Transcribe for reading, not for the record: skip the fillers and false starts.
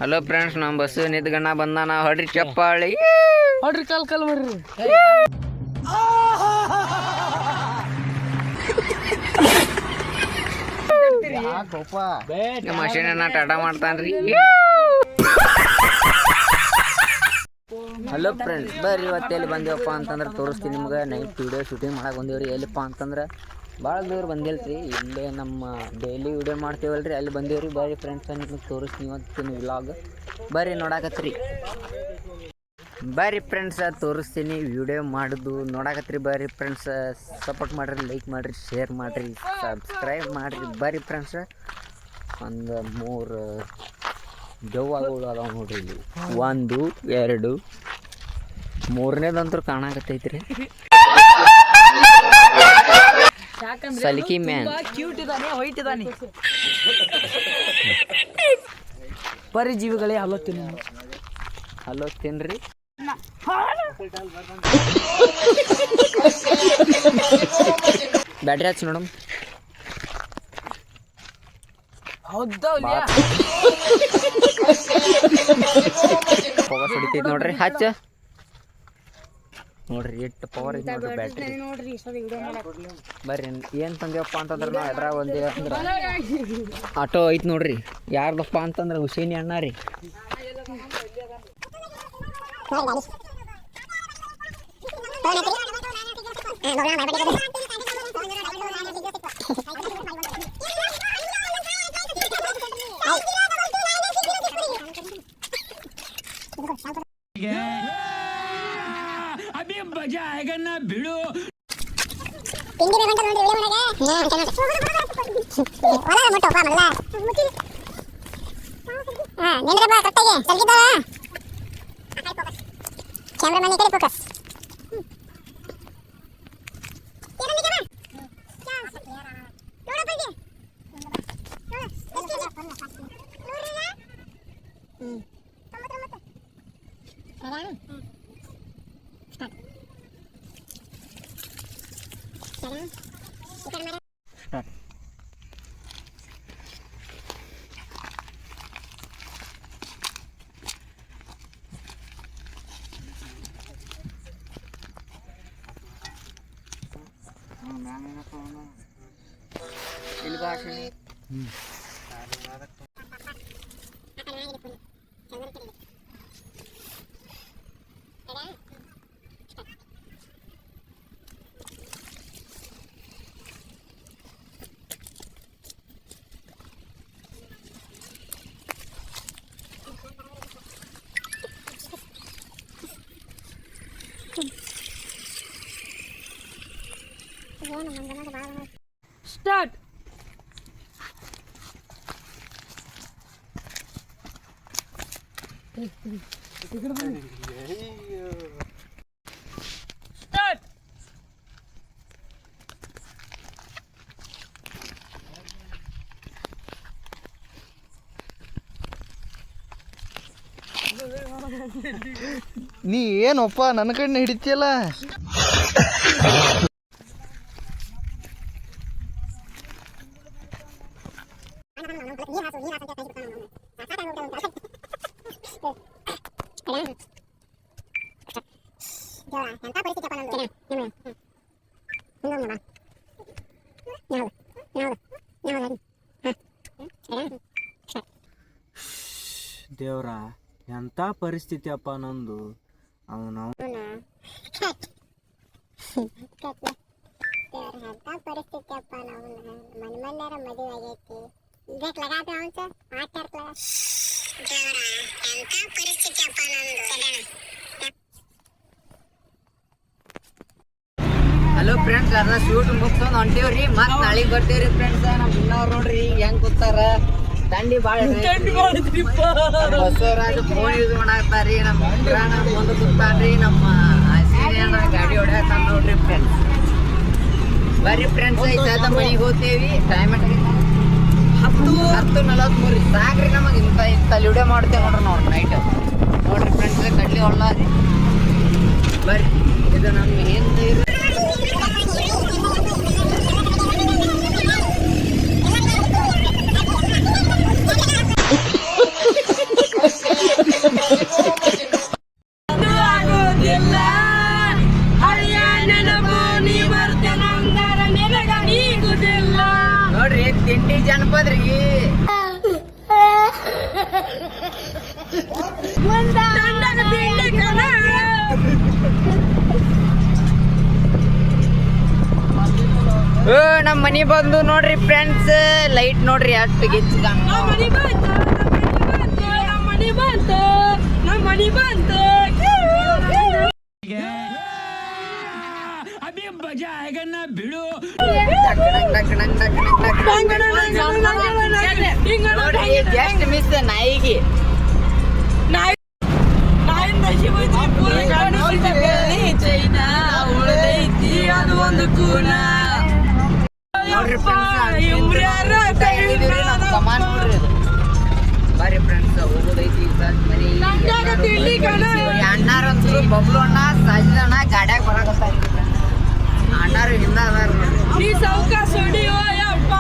Hello friends, ನಮ್ಮ bus ನಿಂತ್ಗಣ್ಣ ಬಂದಾನ. ಹೊಡ್ರಿ ಚಪ್ಪಾಳಿ, ಹೊಡ್ರಿ ಕಾಲ್ ಮಾಡ್ರಿ. ನಿಮ್ಮ ಮಷೀನ ಟಾಟಾ ಮಾಡ್ತಾನ್ರಿ. ಹಲೋ ಫ್ರೆಂಡ್ಸ್, ಬರ್ರಿ ಇವತ್ತು ಎಲ್ಲಿ ಬಂದೇವಪ್ಪ ಅಂತಂದ್ರೆ ತೋರಿಸ್ತೀನಿ ನಿಮ್ಗೆ. ನೈಟ್ ವಿಡಿಯೋ ಶೂಟಿಂಗ್ ಮಾಡಕ್ಕೆ ಬಂದೇವ್ರಿ. ಎಲ್ಲಿಪ್ಪ ಅಂತಂದ್ರೆ ಭಾಳ ದೂರ ಬಂದಿಲ್ರಿ, ಇಲ್ಲೇ ನಮ್ಮ ಡೈಲಿ ವಿಡಿಯೋ ಮಾಡ್ತೀವಲ್ರಿ, ಅಲ್ಲಿ ಬಂದೇವ್ರಿ. ಬರ್ರಿ ಫ್ರೆಂಡ್ಸ್, ನಿಮ್ಗೆ ತೋರಿಸ್ತೀನಿ ಇವತ್ತಿನ ವ್ಲಾಗ್. ಬರ್ರಿ ನೋಡಾಕತ್ರಿ. ಬರ್ರಿ ಫ್ರೆಂಡ್ಸ್, ತೋರಿಸ್ತೀನಿ ವಿಡಿಯೋ ಮಾಡೋದು ನೋಡಾಕತ್ರಿ. ಬರ್ರಿ ಫ್ರೆಂಡ್ಸ್, ಸಪೋರ್ಟ್ ಮಾಡಿರಿ, ಲೈಕ್ ಮಾಡಿರಿ, ಶೇರ್ ಮಾಡಿರಿ, ಸಬ್ಸ್ಕ್ರೈಬ್ ಮಾಡಿರಿ. ಬರ್ರಿ ಫ್ರೆಂಡ್ಸ್, ಒಂದು 3 ದೆವ್ವಗಳು ಅದಾವ ನೋಡ್ರಿ ಇಲ್ಲಿ. 1 2 3ನೇದಂತೂ ಕಾಣಾಕತ್ತೈತ್ರಿ. ಸಲಿಕಿ ಮ್ಯಾನ್ ಕ್ಯೂಟ್ ಇದ್ದಾನೆ, ವೈಟ್ ಇದ್ದಾನೆ. ಪರಿಜೀವಿಗಳೇ ಹಲೋ ತಿನ್ರಿ. ಬ್ಯಾಟ್ರಿ ಹಚ್ಚಿ ನೋಡಮ್. ಪವರ್ ಹೊಡಿತೈತಿ ನೋಡ್ರಿ, ಹಚ್ಚ ನೋಡ್ರಿ ಎಷ್ಟು ಪವರ್ ಐತಿ ನೋಡ್ರಿ ಬ್ಯಾಟ್ರಿ. ಬರ್ರಿ ಏನು ತಂದೇವಪ್ಪ ಅಂತಂದ್ರೆ ನಾವು ಎದ್ರಾಗ ಒಂದೇ ಅಂದ್ರೆ ಆಟೋ ಐತಿ ನೋಡ್ರಿ. ಯಾರ್ದಪ್ಪ ಅಂತಂದ್ರೆ ಹುಸೇನಿ ಅಣ್ಣ ರೀ. मजा आएगा ना भिड़ो. ಸ್ಟಾರ್ಟ್. ಸ್ಟಾರ್ಟ್. ನೀ ಏನಪ್ಪ ನನ್ನ ಕಡೆ ಹಿಡಿತಿಯಲ್ಲ. ದೇವ್ರ, ಎಂಥ ಪರಿಸ್ಥಿತಿ ಅಪ್ಪ ನಂದು. ಅವನು ಪರಿಸ್ಥಿತಿ ಅಪ್ಪ, ನಾವು ಮನ್ಮಲ್ಲಾರ ಮದುವೆ ಆಗೈತಿ. ಇದಕ್ಕೆ ಲಗಾತ ಅವನ್ಸ ಮಾತಾಡ್ತಾರ. ಎಂಥ ಪರಿಸ್ಥಿತಿ ಅಪ್ಪ ನಂದು. ಹಲೋ ಫ್ರೆಂಡ್ಸ್, ಅರ್ಧ ಶೂಟ್ ಮುಗಿಸ್ಕೊಂಡು ಹೊಂಟೇವ್ರಿ. ಮತ್ತೆ ನಾಳೆಗೆ ಬರ್ತೀವ್ರಿ ಫ್ರೆಂಡ್ಸ್. ನಮ್ಮ ಮುನ್ನವ್ರು ನೋಡ್ರಿ ಹೆಂಗ್ ಕೂತಾರ. ದಂಡಿ ಭಾಳ ಬಸವರಾಜ್ ಫೋನ್ ಯೂಸ್ ಮಾಡಾಕ್ತಾರ್ರಿ. ನಮ್ಮ ಮುಂದೆ ಕೂತಾನ್ರಿ. ನಮ್ಮ ಸೀನಿಯರ್ ಗಾಡಿ ಹೊಡ್ಯಾಕ ನೋಡ್ರಿ ಫ್ರೆಂಡ್ಸ್. ಬರ್ರಿ ಫ್ರೆಂಡ್ಸ್, ಐದ ಮನೆಗೆ ಹೋಗ್ತೇವಿ. ಟೈಮ್ 10:43 ಸಾಕ್ರಿ ನಮಗೆ. ಇಂಥ ವಿಡಿಯೋ ಮಾಡ್ತೇವೆ ನೋಡ್ರಿ ನೈಟ್. ನೋಡ್ರಿ ಫ್ರೆಂಡ್ಸ್, ಕಡ್ಲಿ ಹೊಳ್ಳ ರೀ. ಬರ್ರಿ, ಇದು ನಮ್ಮ ಹಿಂದೆ ನಮ್ಮ ಮನಿ ಬಂದು ನೋಡ್ರಿ ಫ್ರೆಂಡ್ಸ್, ಲೈಟ್ ನೋಡ್ರಿ ಅಷ್ಟು ಗಿಚ್ಚ ಜಸ್ಟ್ ಮಿಸ್ ನಾಯಿಗೆ ಅದು ಒಂದು ಕೂನ ಬಾರಿ ಫ್ರೆಂಡ್ಸ್ ಹೋಗೋದೈತಿ ಅಣ್ಣಾರಂತೂ ಬಬ್ಲು ಅಣ್ಣ ಸಾಜಿದ ಅಣ್ಣ ಗಾಡ್ಯಾಗ ಬರಾಕತ್ತಾರ. ಅಣ್ಣಾರು ಹಿಂದ ಅದಾರ ನೀ ಸಾವ್ಕಾಶ ಹೊಡಿಯೋ ಯಪ್ಪ